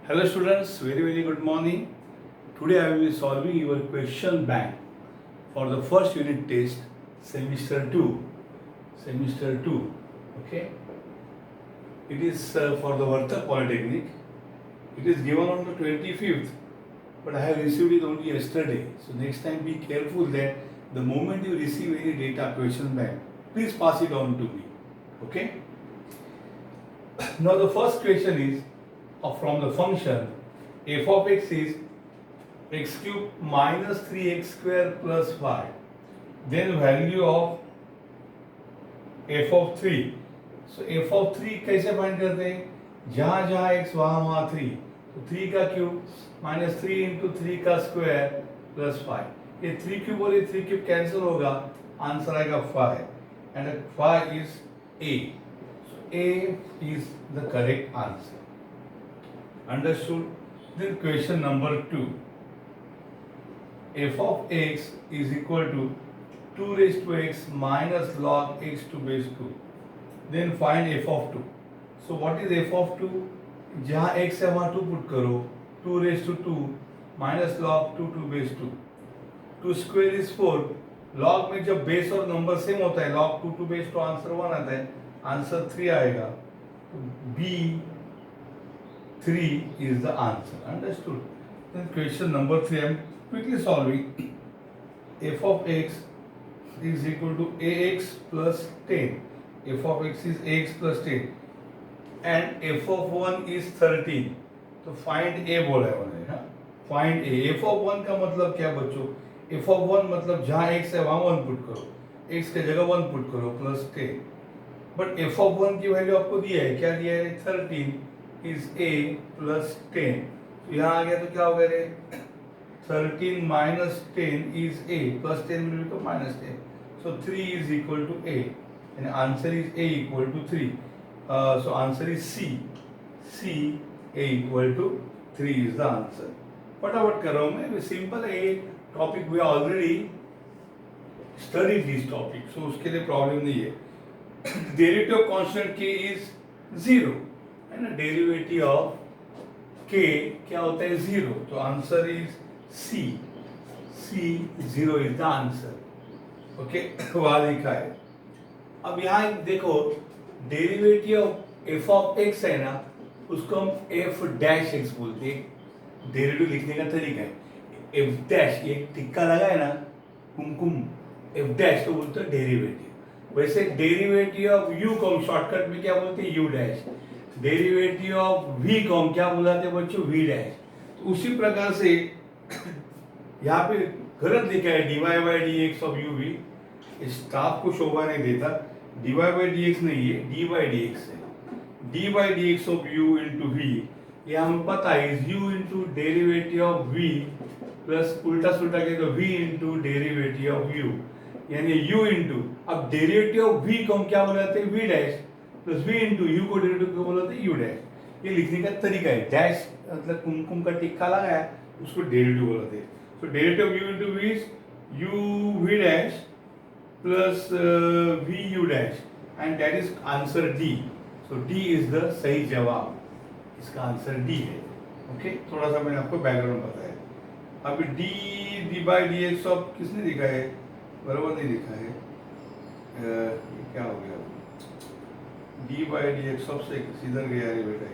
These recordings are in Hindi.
Hello students, very good morning. Today I will be solving your question bank for the first unit test semester 2. Semester 2. Okay. It is for the Vartak Polytechnic. It is given on the 25th, but I have received it only yesterday. So next time be careful that the moment you receive any data question bank, please pass it on to me. Okay. Now the first question is from the function f of x is x cube minus 3x square plus 5. Then value of f of 3. So f of 3 कैसे फाइंड करते हैं? जहाँ जहाँ x वहाँ वहाँ 3. तो 3 का क्यूब माइनस 3 इंटू 3 का स्क्वायर प्लस 5. ये 3 क्यूब और ये 3 क्यूब कैंसिल होगा, आंसर आएगा 5 and 5 is A. So A is the correct answer. Understood? Then question number 2. f of x is equal to 2 raised to x minus log x to base 2. Then find f of 2. So what is f of 2? जहाँ x है वहाँ 2 पुट करो. 2 raised to 2 minus log 2 to base 2. 2 square is 4. log में जब बेस और नंबर सेम होता है, log 2 to base 2 आंसर 1 आता है, आंसर 3 आएगा. B 3 is the answer. Understood? Then question number 3 I am quickly solving. f of x is equal to ax plus 10. f of x is ax plus 10 and f of 1 is 13. तो find a बोला है उन्होंने, हाँ? Find a. f of 1 का मतलब क्या बच्चों? f of 1 मतलब जहाँ x है वहाँ 1 पुट करो, x के जगह 1 पुट करो प्लस 10. बट f of 1 की वैल्यू आपको दिया है, क्या दिया है? 13 is a plus 10. तो यहाँ आ गया तो क्या हो गया रे? 13 minus 10 is a plus 10 will become minus 10. So 3 is equal to a and answer is a equal to 3. So answer is C. C a equal to 3 is the answer. फटाफट कर रहा हूँ मैं, सिंपल है ये topic. We already study this topic, so उसके लिए प्रॉब्लम नहीं है. Derivative of constant k is 0 है ना. डेरिवेटिव ऑफ k क्या होता है? 0. तो answer is C. C 0 is the answer. Okay, वहां लिखा है. अब यहाँ देखो, derivative of f of x है ना, उसको हम f डैश x बोलते हैं. डेरिवेटिव लिखने का तरीका है f डैश, एक टिक्का लगा है ना, कुमकुम, f डैश तो बोलते हैं डेरिवेटिव. वैसे डेरिवेटिव ऑफ u को हम शॉर्टकट में क्या बोलते हैं? u dash. Derivative of v को हम क्या बुलाते हैं बच्चों? v dash. तो उसी प्रकार से यहाँ पे गलत लिखा है dy by dx of u v. Staff को शोभा नहीं देता. dy by dx नहीं है, d by dx है. d by dx of u into v, ये हमें पता है is u into derivative of v plus उल्टा सुल्टा के तो v into derivative of u, यानी u into, अब डेरिवेटिव ऑफ v को हम क्या बोलाते हैं? v dash plus v into u को डेरिवेटिव को बोलाते हैं u डैश. ये लिखने का तरीका है. डैश मतलब कुमकुम का टिक्का लगा है, उसको डेरिवेटिव बोलते हैं. So derivative of u into v is u v dash plus v u dash and that is answer D. So D is the सही जवाब. इसका आंसर D है. ओके, थोड़ा सा मैंने आपको बैकग्राउंड बताया. अभी d by dx ऑफ किसने लिखा है? बराबर नहीं लिखा है. क्या हो गया? d by dx ऑफ से किधर गया रे बेटा?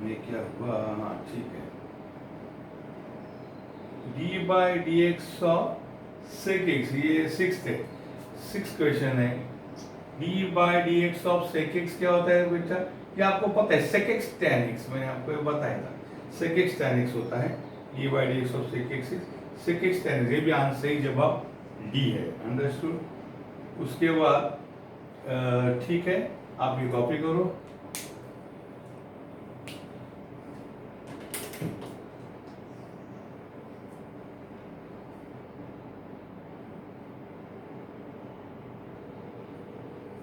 ये क्या हुआ? हाँ ठीक है. d by dx of sec x, ये 6th है, 6th क्वेश्चन है. d by dx of sec x क्या होता है बेटा? ये आपको पता है, sec x tan x, मैंने आपको ये बताया था. sec x tan x होता है. d by dx of sec x is sec x tan x. ये भी आंसर सही जवाब D है. अंडरस्टूड? उसके बाद ठीक है, आप ये कॉपी करो.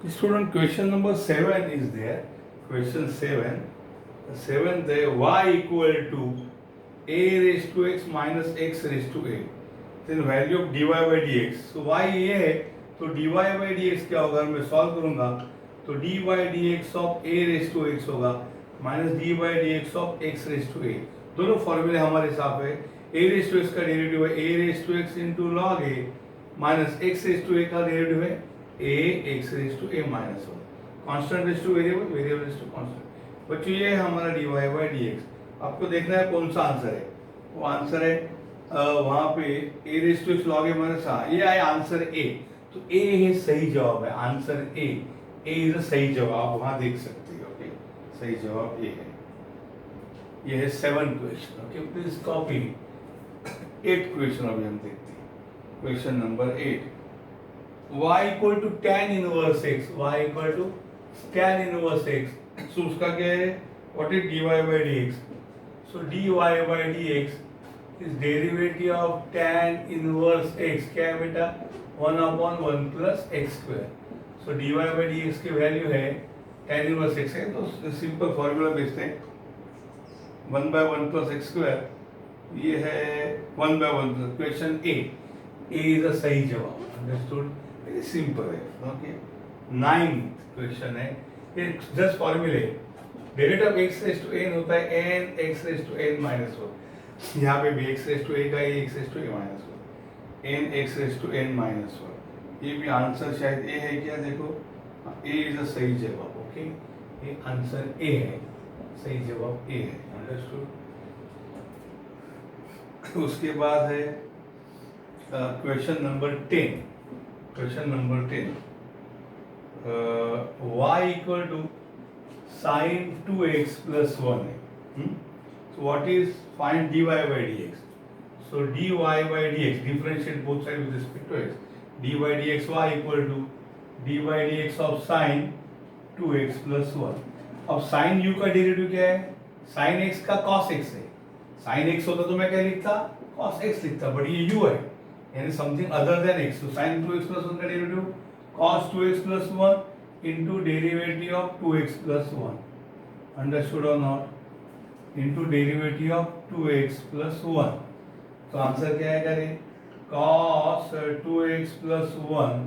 Student, question number 7 is there. Question 7. The 7th there, y equal to a raised to x minus x raised to a. Then value of dy by dx. So y ये है, तो dy by dx क्या होगा? मैं सॉल्व करूंगा तो dy dx of a raise to x होगा. Minus D by D x of X raise to A. दोनों फॉर्मूले हमारे साफ है। ए रेस टू एक्स का डेरिवेटिव है A raise to X into log A minus X raise to A का डेरिवेटिव है A X raise to A minus one. Constant raise to variable, variable raise to constant. बच्चों ये है हमारा D Y by D x. आपको देखना है कौन सा आंसर है। वो आंसर है वहाँ पे A raise to X log A minus, हाँ ये आया आंसर ए। तो ए है सही जवाब है, आंसर ए इज अ सही जवाब, वहाँ देख सकते हो। ओके, सही जवाब ए है। ये है 7 question. Okay, please copy 8 question अभी हम देखते हैं। Question number 8, y equal to tan inverse x, y equal to tan inverse x। So उसका क्या है, what is dy by dx? So dy by dx is derivative of tan inverse x। क्या है बेटा, 1/1 plus x square. So dy by dx की वैल्यू है tan इनवर्स x है, तो सिंपल फॉर्मूला भेजते हैं 1/1 प्लस x स्क्वायर। ये है 1/1 plus, question A is a सही जवाब। अंडरस्टूड, वेरी सिंपल है। ओके, 9th क्वेश्चन है, ये जस्ट फॉर्मूले। Derivative of x raise to n होता है n x raise to n minus 1। यहाँ पे भी x रेज टू a का ये x raise to a minus 1, n x raise to n minus 1। ये भी आंसर शायद ए है क्या, देखो ए इज अ सही जवाब। ओके, ये आंसर ए है, सही जवाब ए है। अंडरस्टूड। उसके बाद है question number 10। Question number 10, y equal to sine 2x plus 1 है। So what is find dy by dx? So dy by dx, differentiate both side with respect to x। dy by dx y equal to dy by dx of sine 2x plus 1। अब साइन u का डेरिवेटिव क्या है, साइन x का cos x है। साइन x होता तो मैं क्या लिखता, cos x लिखता, बट ये u है, यानी समथिंग अदर देन x। तो साइन 2x प्लस 1 का derivative cos 2x plus 1 into derivative of 2x plus 1। Understood और not? Into derivative of 2x plus 1। तो आंसर क्या है, करें cos 2x plus 1।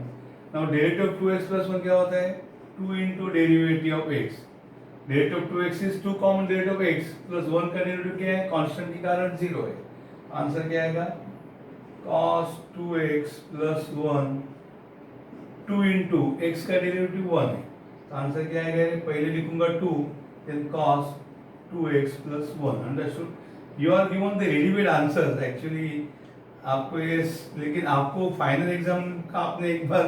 Now derivative of 2x plus 1 क्या होता है, 2 into derivative of x। Derivative of 2x is 2 common derivative of x plus 1 का डेरिवेटिव क्या है, कांस्टेंट के कारण 0 है। आंसर क्या आएगा, cos 2x plus 1, 2 into x का डेरिवेटिव 1 है। तो आंसर क्या आएगा, पहले लिखूंगा 2 then cos 2x plus 1। Understood? You are given the readymade answers actually. आपको ये, लेकिन आपको फाइनल एग्जाम का आपने एक बार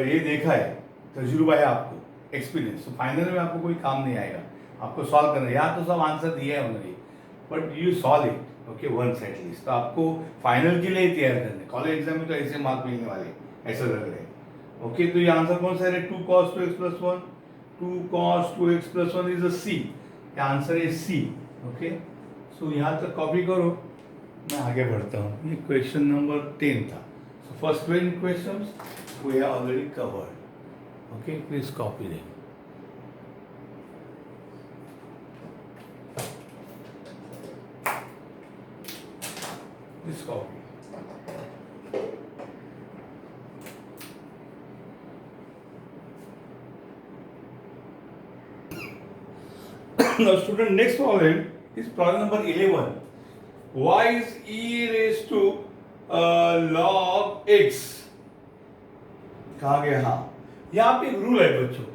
ये देखा है, तजुर्बा है आपको, एक्सपीरियंस। तो फाइनल में आपको कोई काम नहीं आएगा, आपको सॉल्व करना है। यहाँ तो सब आंसर दिए है उन्होंने, but you solve it. Okay, once at least. तो आपको फाइनल के लिए तैयार करना है। कॉलेज एग्जाम में तो ऐसे मार्क मिलने वाले, ऐसा लग रहा है। ओके, तो ये आंसर कौन सा है, 2 cos 2x plus 1। 2 cos 2x plus 1 is a C. ये आंसर है सी। ओके, सो यहाँ तक कॉपी करो, मैं आगे बढ़ता हूँ। ये क्वेश्चन नंबर 10 था। So first 20 questions we have already covered. Okay, please copy दें। Please copy. Now student, next problem is problem number 11. Y is e raised to log x। कहा गया, हाँ यहाँ पे एक रूल है बच्चों,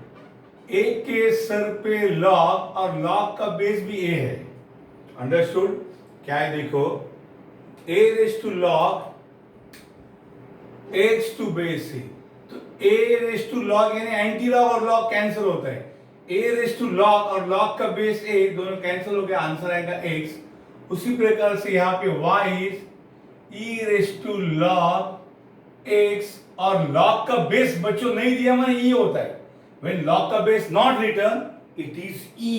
a के सर पे log और log का बेस भी a है। अंडरस्टूड? क्या है देखो, a raised to log x to base c। तो a raised to log यानी एंटी लॉग और log कैंसिल होता है। a raised to log और log का बेस a दोनों कैंसिल हो गया, आंसर आएगा x। उसी प्रकार से यहाँ पे y is e raised to log x और log का बेस बच्चों नहीं दिया मैंने, e होता है। when log का base not written it is e।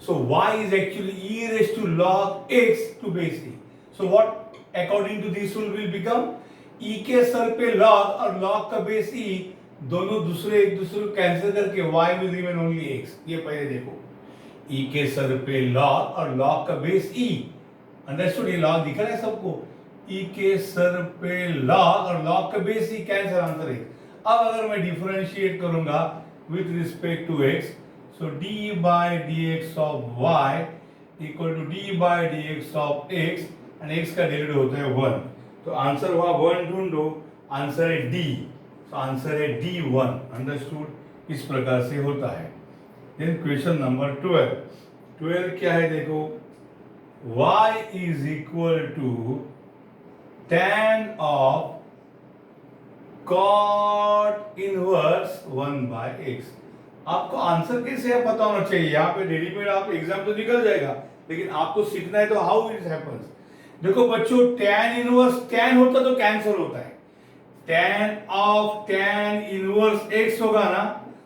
so y is actually e raised to log x to base e। so what according to this rule will become, e के सर पे log और log का बेस e दोनों एक दूसरे को कैंसिल करके y will remain only x। ये पहले देखो, e के सर पे log और log का बेस e। अंडरस्टूड? ये log दिख रहा है सबको, e के सर पे log और log का base e cancel, answer x। अब अगर मैं डिफरेंशिएट करूंगा with respect to x, so d by d x of y equal to d by d x of x, and x का डेरिवेटिव होता है 1। तो आंसर हुआ 1 ढूंढो, आंसर है डी। तो आंसर है D1। अंडरस्टूड? इस प्रकार से होता है। देन क्वेश्चन नंबर 12 क्या है देखो, y is equal to tan of cot inverse 1 by x। आपको आंसर कैसे है पता होना चाहिए। यहाँ पे रेडीमेड आप एग्जाम तो निकल जाएगा, लेकिन आपको सीखना है तो हाउ इट हैपेंस। देखो बच्चों, tan इनवर्स tan होता तो कैंसिल होता है, tan of tan inverse x होगा ना,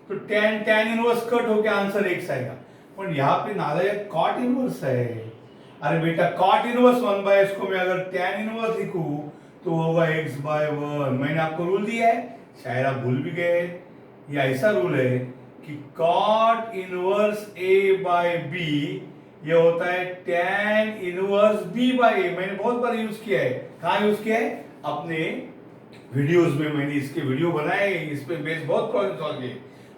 तो tan इनवर्स कट होकर आंसर x आएगा। पर यहाँ पे नालायक cot इनवर्स है। अरे बेटा, cot इनवर्स 1 बाय x को मैं अगर tan इनवर्स लिखूं तो होगा x बाय 1। मैंने आपको रूल दिया है, शायद आप भूल भी गए। ये ऐसा रूल है कि cot inverse a by b ये होता है tan inverse b by a। मैंने बहुत बार यूज किया है। कहाँ यूज किया है? अपने वीडियोस में मैंने इसके वीडियो बनाए, इस पे बेस बहुत प्रॉब्लम सॉल्व किए।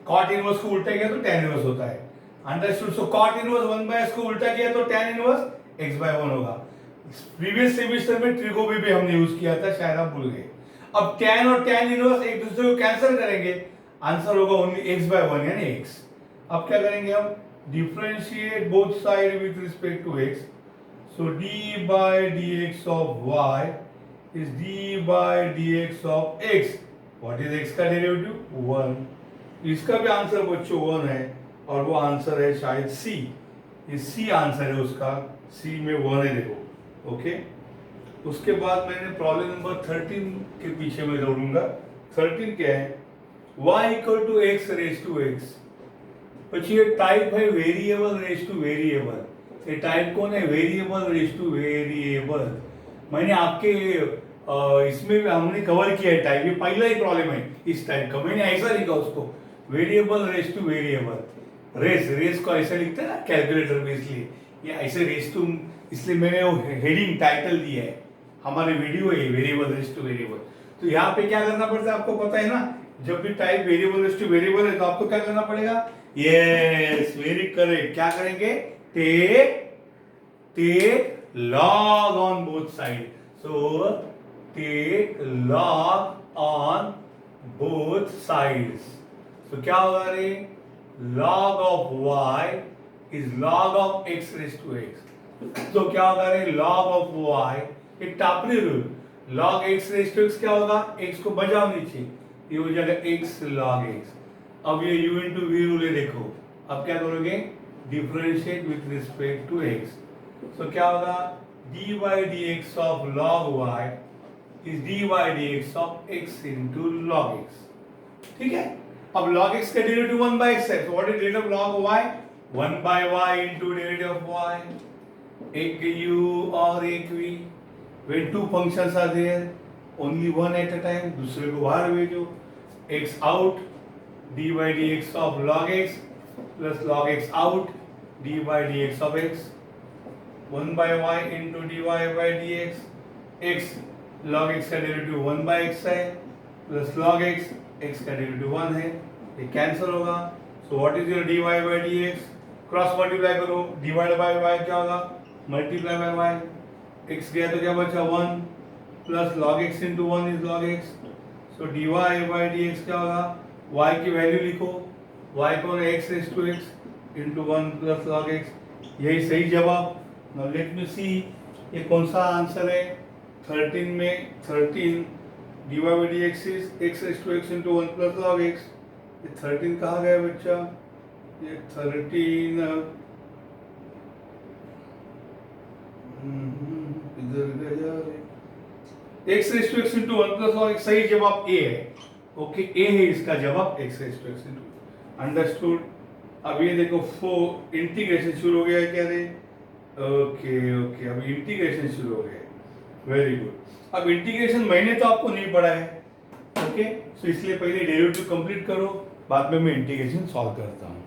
cot इनवर्स को उल्टा किया तो tan इनवर्स होता है। Understood? So cot inverse 1 by x को उल्टा किया तो tan इनवर्स x बाय 1 होगा। प्रीवियस सेमेस्टर में ट्रिगोनोमेट्री भी हमने यूज किया था, शायद आप भूल गए। अब tan और tan इनवर्स एक दूसरे को कैंसिल करेंगे, आंसर होगा ओनली x बाय 1 यानी x। अब क्या करेंगे हम? Differentiate both side with respect to x। So d by dx of y is d by dx of x. What is x का डेरिवेटिव? 1। इसका भी आंसर बच्चों 1 है, और वो आंसर है शायद C। ये C आंसर है उसका, C में 1 है देखो। ओके, उसके बाद मैंने प्रॉब्लम नंबर 13 के पीछे में दौड़ूंगा। 13 क्या है? y equal to x raise to x. પછી ये टाइप है वेरिएबल रेज टू वेरिएबल। ये टाइप कौन है? Variable raise to variable. मैंने आपके इसमें भी हमने कवर किया है टाइप, ये पहला ही प्रॉब्लम है इस टाइप का। मैंने ऐसा लिखा उसको, variable raise to variable. Raise को ऐसे लिखते हैं ना कैलकुलेटर में, इसलिए ये ऐसे रेज टू, इसलिए मैंने वो हेडिंग टाइटल दिया है। हमारे वीडियो है वेरिएबल रेज टू वेरिएबल। तो यहाँ पे क्या करना पड़ता है आपको पता है ना, जब भी type variable raise to variable है तो आपको क्या करना पड़ेगा? Yes, very correct. क्या करेंगे? Take log on both side. So take log on both sides. तो क्या होगा रे? log of y is log of x raised to x। तो क्या होगा रे? log of y, एक टापरी rule, log x raised to x क्या होगा? x को बजाओ नीचे, ये हो जाएगा x log x। अब ये u into v रूल है देखो। अब क्या करोगे? Differentiate with respect to x। तो क्या होगा? dy dx of log y is dy dx of x into log x। ठीक है? अब log x का डेरिवेटिव 1 by x है, so what is derivative of log y? 1 by y into derivative of y। एक u और एक v। When two functions are there, only one at a time, दूसरे को बाहर भेजो। x out, dy dx of log x plus log x out, dy dx of x। 1 by y into dy by dx, x log x का डेरिवेटिव 1 by x है, प्लस log x, x का डेरिवेटिव 1 है, ये कैंसिल होगा। सो what is your dy by dx? Cross multiply करो, डिवाइड बाय y क्या होगा? Multiply by y। x गया तो क्या बचा? 1 plus log x into 1 is log x। So dy by dx क्या होगा? y की वैल्यू लिखो, y कौन है? x raised to x into 1 plus log x। यही सही जवाब। नाउ लेट मी सी, ये कौन सा आंसर है? 13 में 13 dy by dx is x raised to x into 1 plus log x। ये 13 कहाँ गया बच्चा? ये 13 इधर गया रे। x raised to x into 1 plus log x, सही जवाब A है। ओके, A है इसका जवाब, x raised to x into। Understood? अब ये देखो इंटीग्रेशन शुरू हो गया है क्या रे? ओके ओके, अब इंटीग्रेशन शुरू हो गया। Very good. अब इंटीग्रेशन मैंने तो आपको नहीं पढ़ा है, ओके, सो इसलिए पहले डेरिवेटिव कंप्लीट करो, बाद में मैं इंटीग्रेशन सॉल्व करता हूँ।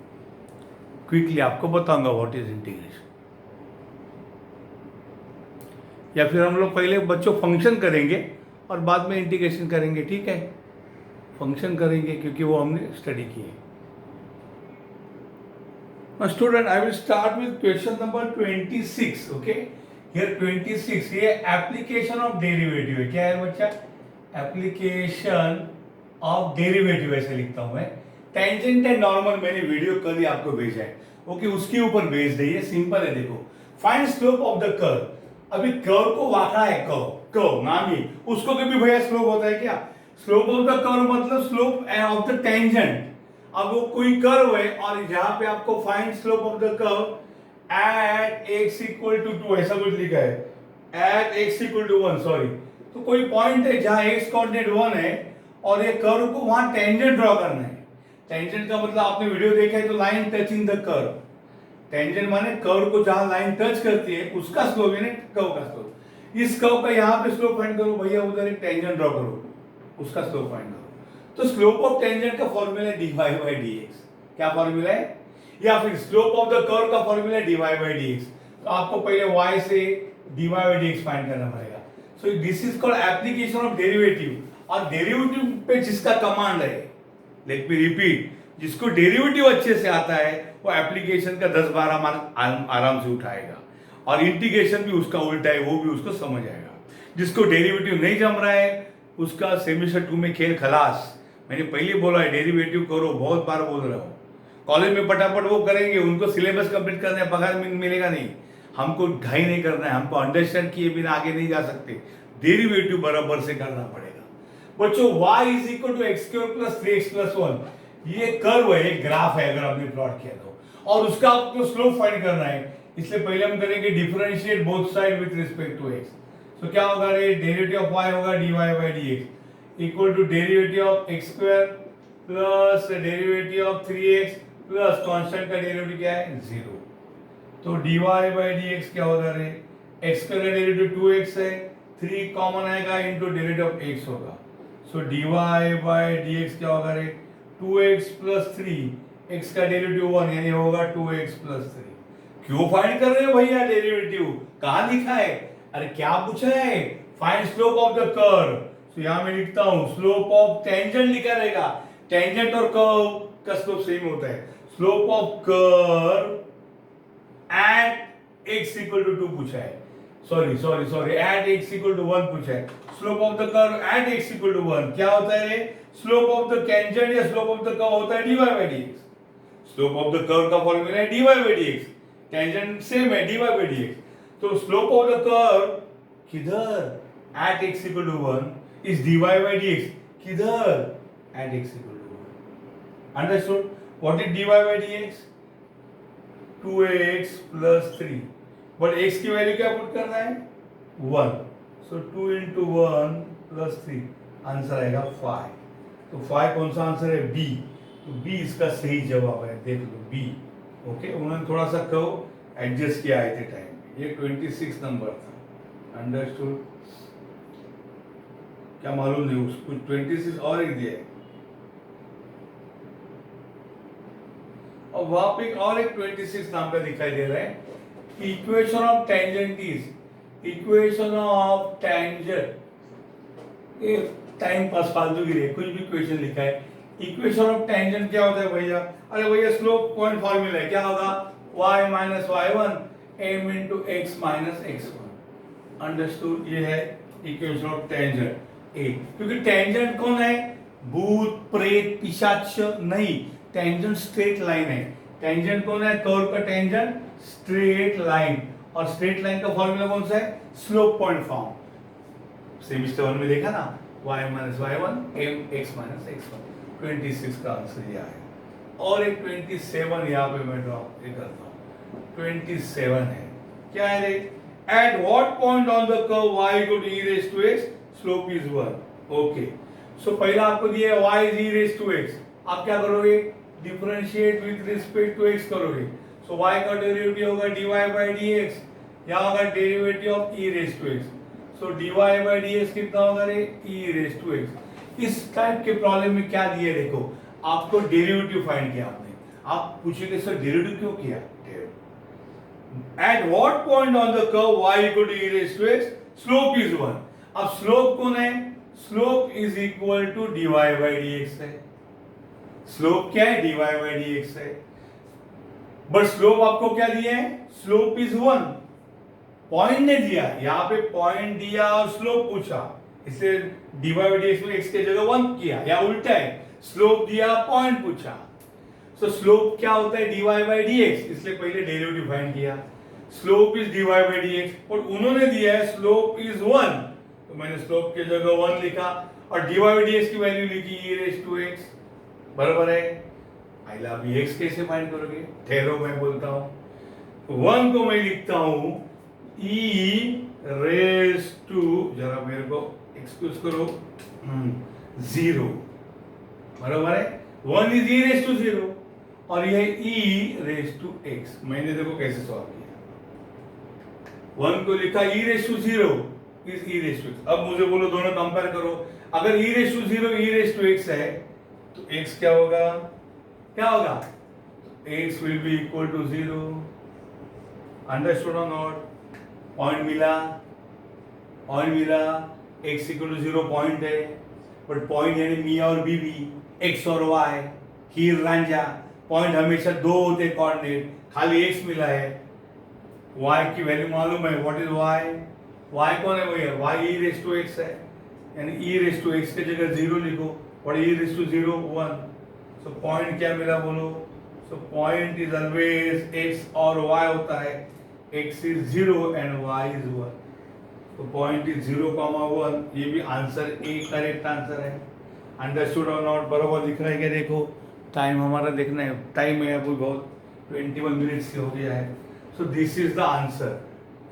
क्विकली आपको बताऊंगा व्हाट इज इंटीग्रेशन। या फिर हम लोग पहले बच्चों फंक्शन करेंगे और बाद में इंटीग्रेशन करेंगे, ठीक है? फंक्शन करेंगे क्योंकि वो हमने स्टडी किए। Now student, I will start with question number 26. Okay, here 26 ये application of derivative है. क्या है बच्चा? Application of derivative ऐसे लिखता हूँ मैं. टेंजेंट एंड नॉर्मल मैंने वीडियो कल ही आपको भेजा है. ओके, उसके ऊपर भेज दे. ये सिंपल है. देखो, find slope of the curve. अभी कर्व को वाकड़ा है. कर्व नाम ही उसको कभी भैया स्लोप होता है क्या? स्लोप ऑफ द कर्व मतलब स्लोप ऑफ द टेंजेंट. अब वो कोई कर्व है और यहाँ पे आपको find slope of the curve at x equal to 2 ऐसा कुछ लिखा है. At x equal to 1, sorry. तो कोई पॉइंट है जहाँ x कोऑर्डिनेट 1 है और ये कर्व को वहां टेंजेंट ड्रॉ करना है. टेंजेंट का मतलब आपने वीडियो देखा है तो line touching the curve. Tangent माने कर्व को जहां लाइन टच करती है उसका स्लोप है, कर्व का स्लोप. इस कर्व का यहाँ पे स्लोप फाइंड करो भैया, उधर एक टेंजेंट ड्रॉ करो, उसका स्लोप फाइंड करो. तो स्लोप ऑफ टेंजेंट का फॉर्मूला है dy by dx. क्या फॉर्मूला है? या फिर स्लोप ऑफ द कर्व का फॉर्मूला है dy by dx. तो आपको पहले y से dy by dx फाइंड करना पड़ेगा. So this is called application of derivative. और डेरिवेटिव पे जिसका कमांड है, लेट मी रिपीट, जिसको डेरिवेटिव अच्छे से आता है वो एप्लीकेशन का 10-12 मार्क आराम से उठाएगा. और इंटीग्रेशन भी उसका उल्टा है, वो भी उसको समझ आएगा. जिसको डेरिवेटिव नहीं जम रहा है उसका सेमेस्टर 2 में खेल खलास. मैंने पहले बोला है डेरिवेटिव करो, बहुत बार बोल रहा हूँ. कॉलेज में फटाफट वो करेंगे, उनको सिलेबस कंप्लीट करना है, पगार मिलेगा नहीं. हमको ढाई नहीं करना है, हमको अंडरस्टैंड किए बिना आगे नहीं जा सकते. डेरिवेटिव बराबर से करना पड़ेगा. बच्चों y is equal to x square plus 3x plus 1 ये कर्व है, एक ग्राफ है अगर आपने प्लॉट किया तो, और उसका आपको स्लोप फाइंड करना है. इसलिए पहले हम करेंगे differentiate both side with respect to x. तो क्या होगा रे? डेरिवेटिव ऑफ y होगा dy by dx equal to derivative of x square plus derivative of 3x plus constant का डेरिवेटिव क्या है? 0. तो dy by dx क्या होगा रे? x का डेरिवेटिव 2x है, 3 कॉमन आएगा इनटू डेरिवेटिव ऑफ x होगा. सो dy by dx क्या होगा रे? 2x प्लस 3, x का डेरिवेटिव 1 यानी होगा 2x प्लस 3. क्यों फाइंड कर रहे हो भैया डेरिवेटिव? कहाँ लिखा है? अरे क्या पूछा है? Find slope of the curve. तो यहां मैं लिखता हूं स्लोप ऑफ टेंजेंट लिखा रहेगा. टेंजेंट और कर्व का स्लोप सेम होता है. Slope of curve at x equal to 2 पूछा है. Sorry at x equal to 1 पूछा है. Slope of the curve at x equal to 1 क्या होता है? स्लोप ऑफ द टेंजेंट या स्लोप ऑफ द कर्व होता है dy by dx. Slope of the curve का फॉर्मूला है dy by dx. Tangent same है dy by dx. तो स्लोप ऑफ द कर्व किधर? Eight x equal to 1 is dy by dx. किधर? at x equal to 1. Understood? What is dy by dx? 2x plus 3. But x की वैल्यू क्या पुट करना है? 1. So 2 into 1 plus 3. आंसर आएगा 5. तो 5 कौन सा आंसर है? B. तो B इसका सही जवाब है. देख लो B. ओके, उन्होंने थोड़ा सा कर्व एडजस्ट किया है टाइम. ये 26 नंबर था. अंडरस्टूड? क्या मालूम नहीं, उसको 26 और एक दिया है और वहां पे और एक 26 नाम का दिखाई दे रहा है. Equation of tangent is equation of tangent. ये टाइम पास फालतू की कुछ भी क्वेश्चन लिखा है. इक्वेशन ऑफ टेंजेंट क्या होता है भैया? अरे भैया स्लोप पॉइंट फॉर्मूला है. क्या होगा? y minus y1 m into x minus x1. Understood? ये है इक्वेशन ऑफ टेंजेंट. क्योंकि टेंजेंट कौन है? भूत प्रेत पिशाच नहीं, टेंजेंट स्ट्रेट लाइन है. टेंजेंट कौन है? कर्व का टेंजेंट स्ट्रेट लाइन. और स्ट्रेट लाइन का फॉर्मूला कौन सा है? Slope point form. सेमेस्टर 1 में देखा ना, y minus y1 m x minus x1. 26 का आंसर ये आया. और एक 27 यहाँ पे मैं ड्रॉप करता हूँ. 27 है. क्या है रे? At what point on the curve y equal to e raise to x slope is 1. Okay, so पहला आपको दिया है y is e raise to x. आप क्या करोगे? Differentiate with respect to x करोगे. सो y का डेरिवेटिव होगा dy by dx. यहाँ होगा derivative of e raise to x. So dy by dx कितना होगा रे? e raise to x. इस टाइप के प्रॉब्लम में क्या दिया? देखो, आपको डेरिवेटिव फाइंड किया आपने. आप पूछेंगे सर डेरिवेटिव क्यों किया? At what point on the curve y equal to e raise to x slope is 1. अब स्लोप कौन है? Slope is equal to dy by dx है. स्लोप क्या है? dy by dx है. बट स्लोप आपको क्या दिया है, स्लोप इज 1, पॉइंट ने दिया, यहाँ पे पॉइंट दिया और स्लोप पूछा, इसलिए dy by dx में x के जगह 1 किया, या उल्टा है, स्लोप दिया पॉइंट पूछा। सो स्लोप क्या होता है, dy by dx, इसलिए पहले डेरिवेटिव फाइंड किया, slope is dy by dx, और उन्होंने दिया है स्लोप इज 1, तो मैंने स्लोप के जगह 1 लिखा और dy by dx की वैल्यू लिखी e raised to x, बराबर है। आई अभी x कैसे फाइंड करोगे, ठहरो मैं बोलता हूं। 1 को मैं लिखता हूं e raised to, जरा मेरे को एक्सक्यूज करो, 0, बराबर है। 1 इज e raised to 0 और यह e raised to x। मैंने देखो कैसे सॉल्व किया, 1 को लिखा e raised to 0 is e raised to x। अब मुझे बोलो दोनों कंपेयर करो, अगर e raised to 0 e raised to x है तो x क्या होगा, क्या होगा, x will be equal to 0। Understood और नॉट, पॉइंट मिला, पॉइंट मिला, x इक्वल टू 0 पॉइंट है, बट पॉइंट यानी मी और बीबी, x और y, हीर रांझा, पॉइंट हमेशा 2 होते कोऑर्डिनेट, खाली x मिला है, y की वैल्यू मालूम है, व्हाट इज y, y कौन है, वही है y e raised to x है, यानी e raised to x के जगह 0 लिखो, what e raised to 0 1। So point क्या मिला बोलो, so point is always x और y होता है, x is 0 and y is 1, तो पॉइंट इज 0,1, ये भी आंसर ए करेक्ट आंसर है। अंडरस्टूड और नॉट, बराबर दिख रहा है क्या, देखो टाइम हमारा देखना है, टाइम है अभी बहुत, 21 मिनट्स हो गया है। So this is the answer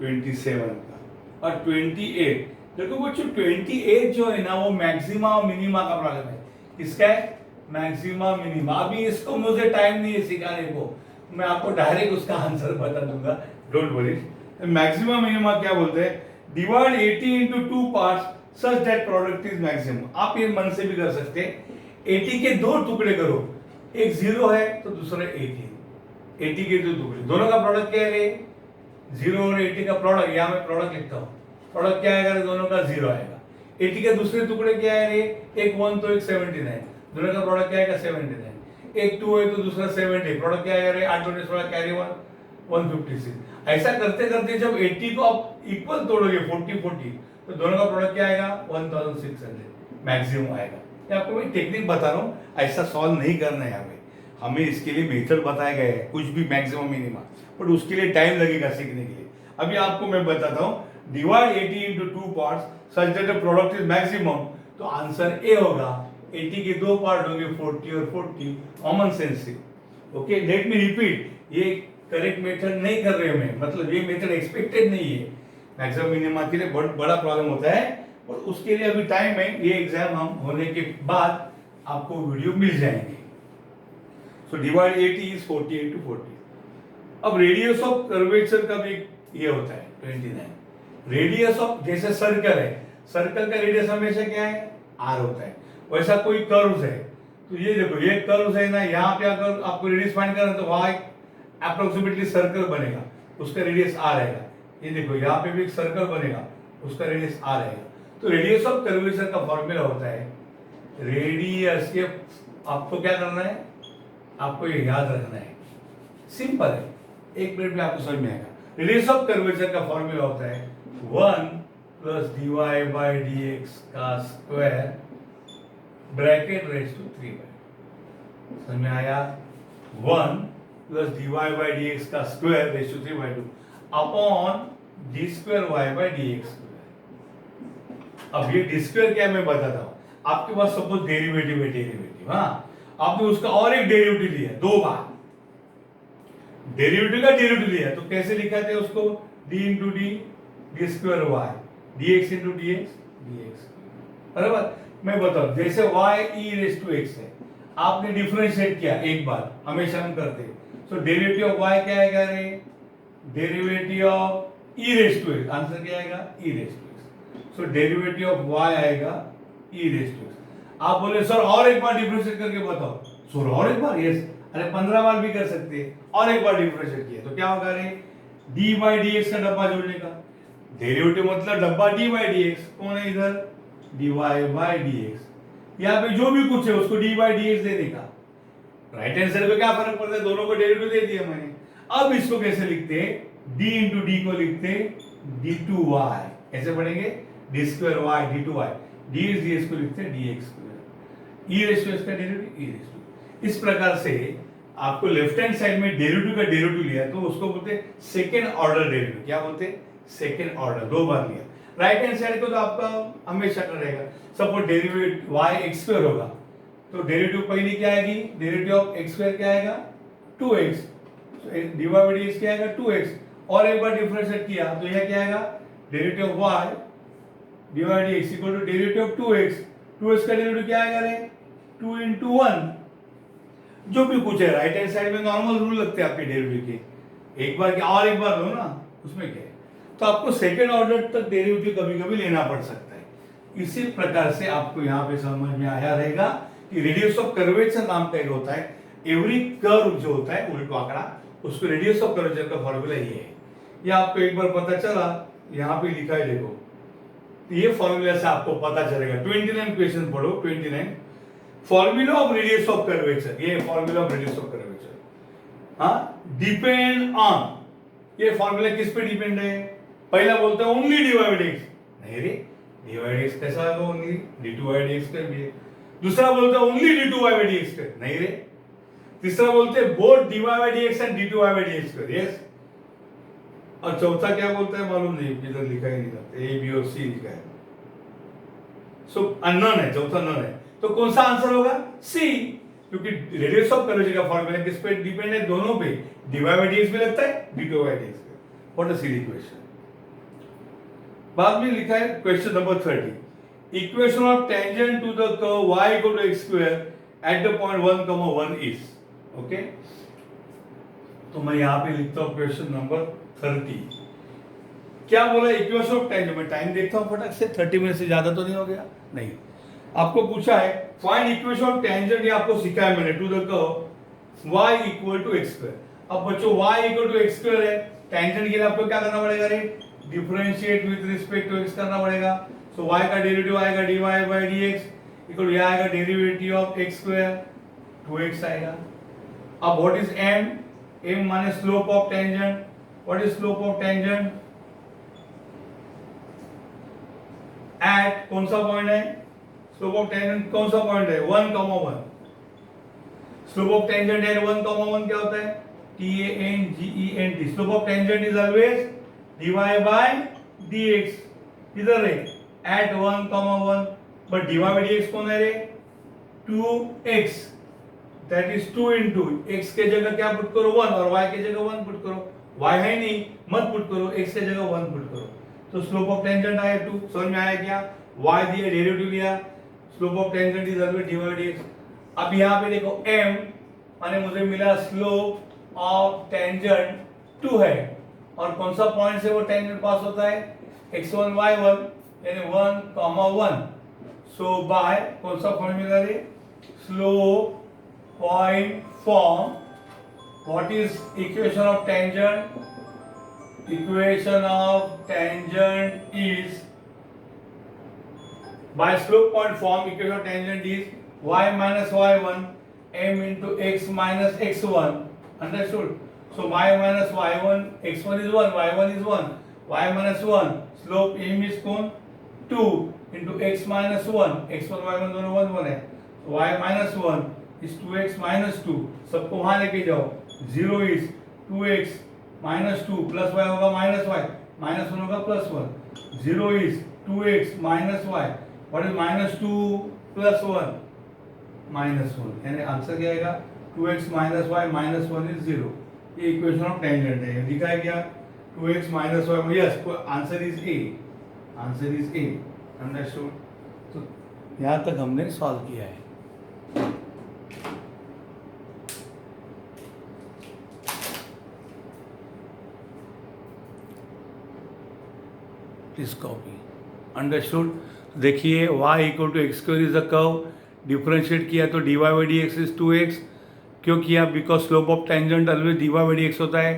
27 का। और 28, देखो बच्चों 28 जो है ना वो मैक्सिमा और मिनिमा का प्रॉब्लम है, किसका है, मैक्सिमा मिनिमा। अभी इसको मुझे टाइम नहीं है सिखाने को, मैं आपको डायरेक्ट उसका आंसर बता दूंगा, डोंट वरी। मैक्सिमा मिनिमा क्या बोलते हैं, divide 80 into 2 parts such that product is maximum। आप ये मन से भी कर सकते हैं, 80 के 2 टुकड़े करो, एक 0 है तो दूसरा 80, 80 के 2 टुकड़े, दोनों का प्रोडक्ट क्या है, 0 और 80 का प्रोडक्ट, यहाँ मैं प्रोडक्ट लिखता हूँ, प्रोडक्ट क्या आएगा, दोनों का 0 आएगा। 80 के दूसरे टुकड़े क्या है रे, एक 1 तो एक 79, दोनों का प्रोडक्ट क्या आएगा 79, एक 2 है तो दूसरा 70, प्रोडक्ट क्या आएगा रे, 8 20 थोड़ा कैरी 156। ऐसा करते करते जब 80 को आप इक्वल तोड़ोगे 40 तो दोनों का प्रोडक्ट क्या आएगा 1600 मैक्सिमम आएगा। ये आपको मैं टेक्निक बता रहा हूँ, ऐसा सॉल्व नहीं करना है हमें इसके लिए मेथड बताया गया है, कुछ भी मैक्सिमम मिनिमम, बट उसके लिए टाइम लगेगा सीखने के लिए। अभी आपको मैं बताता हूँ, divide 80 into 2 parts such that the product is maximum, तो आंसर ए होगा, 80 के 2 पार्ट होंगे 40 और 40, कॉमन सेंस से। ओके, लेट मी रिपीट, ये करेक्ट मेथड नहीं कर रहे मैं, मतलब ये मेथड एक्सपेक्टेड नहीं है, मैक्सिमम मिनिमा के लिए बहुत बड़ा प्रॉब्लम होता है, और उसके लिए अभी टाइम है, ये एग्जाम हम होने के बाद आपको वीडियो मिल जाएंगे। So divide 80 is 40 into 40। अब रेडियस ऑफ कर्वेचर का भी ये होता है 29। रेडियस ऑफ, जैसे सर्कल है, सर्कल का रेडियस हमेशा क्या है, r होता है, वैसा कोई कर्व्स है, तो ये देखो ये कर्व्स है ना, यहाँ पे अगर आपको रेडियस फाइंड करना तो वहां अप्रोक्सीमेटली सर्कल बनेगा, उसका रेडियस r रहेगा। ये देखो यहाँ पे भी एक सर्कल बनेगा, उसका रेडियस r रहेगा। तो रेडियस ऑफ कर्वेचर का फॉर्मूला होता है रेडियस, ये आपको क्या करना है, आपको ये याद रखना है, सिंपल है, एक मिनट में आपको समझ में आएगा। रेडियस ऑफ कर्वेचर का फॉर्मूला होता है 1 + dy/dx का स्क्वायर ब्रैकेट रेज़ टू 3/2। समझ में आया, 1 + dy/dx का square raise to 3/2 upon d²y/dx। अब ये d² क्या है मैं बताता हूँ, आपके पास सपोज डेरिवेटिव है, डेरिवेटिव, हाँ आपने उसका और एक डेरिवेटिव लिया 2 बार, डेरिवेटिव का डेरिवेटिव लिया, तो कैसे लिखा थे उसको, d into d, d²y, dx into dx, dx, बराबर। मैं बताऊं, जैसे y e raised to x है, आपने डिफरेंशिएट किया एक बार, हमेशा हम करते हैं, सो डेरिवेटिव ऑफ y क्या आएगा रे, derivative of e raised to x, answer क्या आएगा e raised to x, so derivative of y आएगा e raised to x। आप बोले सर और एक बार डिफरेंशिएट करके बताओ, सर और एक बार, यस, अरे 15 बार भी कर सकते हैं, और एक बार डिफरेंशिएट किया तो क्या होगा रे, d/dx का डब्बा जोड़ने का, डेरिवेटिव मतलब डब्बा d/dx, कौन है इधर, dy/dx, यहाँ पे जो भी कुछ है उसको d/dx देने का। राइट हैंड साइड पे क्या फर्क पड़ता है, दोनों को डेरिवेटिव दे दिया मैंने। अब इसको कैसे लिखते हैं, d इंटू डी को लिखते हैं d2y, कैसे पढ़ेंगे, d square y d2y, dx dx को लिखते हैं dx स्क्वायर, e रेशियो इसका डेरिवेटिव e रेशियो। इस प्रकार से आपको लेफ्ट हैंड साइड में डेरिवेटिव का डेरिवेटिव लिया तो उसको बोलते हैं सेकेंड ऑर्डर डेरिवेटिव। क्या बोलते हैं, सेकेंड ऑर्डर, दो बार लिया। राइट हैंड साइड को तो आपका हमेशा का रहेगा, suppose derivative y x square होगा तो डेरिवेटिव पहली क्या आएगी, डेरिवेटिव ऑफ x स्क्वायर क्या आएगा 2x, dy बाई dx क्या आएगा 2x, और एक बार डिफरेंशिएट किया तो यह क्या आएगा, derivative of y dy by dx equal to derivative of 2x, 2x का डेरिवेटिव क्या आएगा रे 2 into 1, जो भी कुछ है। राइट हैंड साइड में नॉर्मल रूल लगते हैं आपके डेरिवेटिव के, एक बार क्या और एक बार लो ना, उसमें क्या है, तो आपको सेकेंड ऑर्डर तक डेरिवेटिव कभी कभी लेना पड़ सकता है। इसी प्रकार से आपको यहाँ पे समझ में आया रहेगा कि रेडियस ऑफ कर्वेचर नाम का एक होता है, एवरी कर्व जो होता है उल्टो आंकड़ा, उसको रेडियस ऑफ कर्वेचर का फॉर्मूला ये है। ये आपको एक बार पता चला, यहाँ पे लिखा है देखो, ये फॉर्मूला से आपको पता चलेगा। 29 क्वेश्चन पढ़ो, 29 formula of radius of curvature, ये formula of radius of curvature, हाँ, डिपेंड ऑन, ये फॉर्मूला किस पे डिपेंड है, पहला बोलते हैं ओनली dy बाई dx, नहीं रे dy बाई dx कैसा है, ओनली d2 बाई dx कर भी है। दूसरा बोलते हैं ओनली d2 बाई dx कर, नहीं रे। तीसरा बोलते हैं both dy by dx and d2 by dx कर, यस। और चौथा क्या बोलता है मालूम नहीं, इधर लिखा ही नहीं था, ए बी और सी लिखा है, सो अननोन है, चौथा नोन है, तो कौन सा आंसर होगा, सी, क्योंकि रेडियस ऑफ कर्वेचर का फॉर्मूला किस पे डिपेंड है, दोनों पे, dy बाई dx भी लगता है, d2 बाई dx पे। What a silly question. बाद में लिखा है question number 30, equation of tangent to the curve y equal to x square at the point 1, 1 is, okay. तो मैं यहां पे लिखता हूं क्वेश्चन नंबर 30। क्या बोला, इक्वेशन ऑफ टेंजेंट, मैं टाइम देखता हूं फटाक से, 30 मिनट से ज्यादा तो नहीं हो गया, नहीं। आपको पूछा है फाइंड इक्वेशन ऑफ टेंजेंट, ये आपको सिखाया मैंने, to the curve y equal to x square. अब बच्चों y equal to x square है, टेंजेंट के लिए आपको क्या करना पड़ेगा रे, differentiate with respect to x करना पड़ेगा। सो y का डेरिवेटिव आएगा dy बाई dx इक्वल यह आएगा derivative of x square 2x आएगा। अब व्हाट इज m, m माने slope of tangent, what is slope of tangent at, कौन सा पॉइंट है, स्लोप ऑफ टेंजेंट कौन सा पॉइंट है 1, 1, स्लोप ऑफ टेंजेंट एट 1, 1 क्या होता है, tangent, slope of tangent is always dy by dx, किधर है at 1, 1, but dy by dx कौन है रे 2x, that is 2 into x के जगह क्या पुट करो 1 और y के जगह 1 पुट करो, y है नहीं मत पुट करो, x के जगह 1 पुट करो, तो स्लोप ऑफ टेंजेंट आया 2, समझ में आया क्या, y दिया डेरिवेटिव लिया, slope of tangent is always dy by dx। अब यहाँ पे देखो m माने मुझे मिला स्लोप ऑफ टेंजेंट 2 है, और कौन सा पॉइंट से वो टेंजेंट पास होता है x1 y1 यानी 1, 1, सो बाय कौन सा फॉर्मूला रे, slope point form, what is equation of tangent, equation of tangent is by slope point form, equation of tangent is y minus y1 m into x minus x1, understood? So y minus y1, x1 is 1, y1 is 1, y minus 1, slope m is कौन 2 into x minus 1, x1 y1 दोनों 1, 1 है, so y minus 1 is 2x minus 2, सबको वहां लेके जाओ, 0 is 2x minus 2 plus y होगा minus y, minus 1 होगा plus 1, 0 is 2x minus y, what is minus 2 plus 1, minus 1, यानी आंसर क्या आएगा 2x minus y minus 1 is 0, ये इक्वेशन ऑफ टेंजेंट है, लिखा है क्या 2x minus y, yes answer is A, answer is A, understood. तो यहाँ तक हमने सॉल्व किया है। Please copy, understood. देखिए y equal to x square is the curve, differentiate किया तो dy by dx is 2x, क्यों किया, because slope of tangent always dy by dx होता है,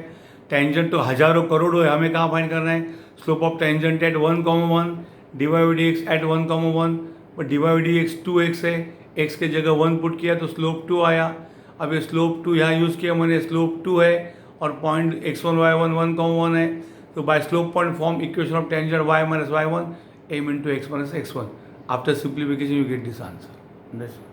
टेंजेंट तो हजारों करोड़ों है, हमें कहाँ फाइंड करना है, slope of tangent at 1, 1, dy by dx at 1, 1, but dy by dx 2x है, x के जगह 1 पुट किया तो स्लोप 2 आया। अब ये स्लोप 2 यहाँ यूज़ किया मैंने, स्लोप 2 है और पॉइंट x1 y1 1 कॉमन 1 है, तो by slope point form equation of tangent y minus y1 m into x minus x1. After simplification you get this answer. Understood?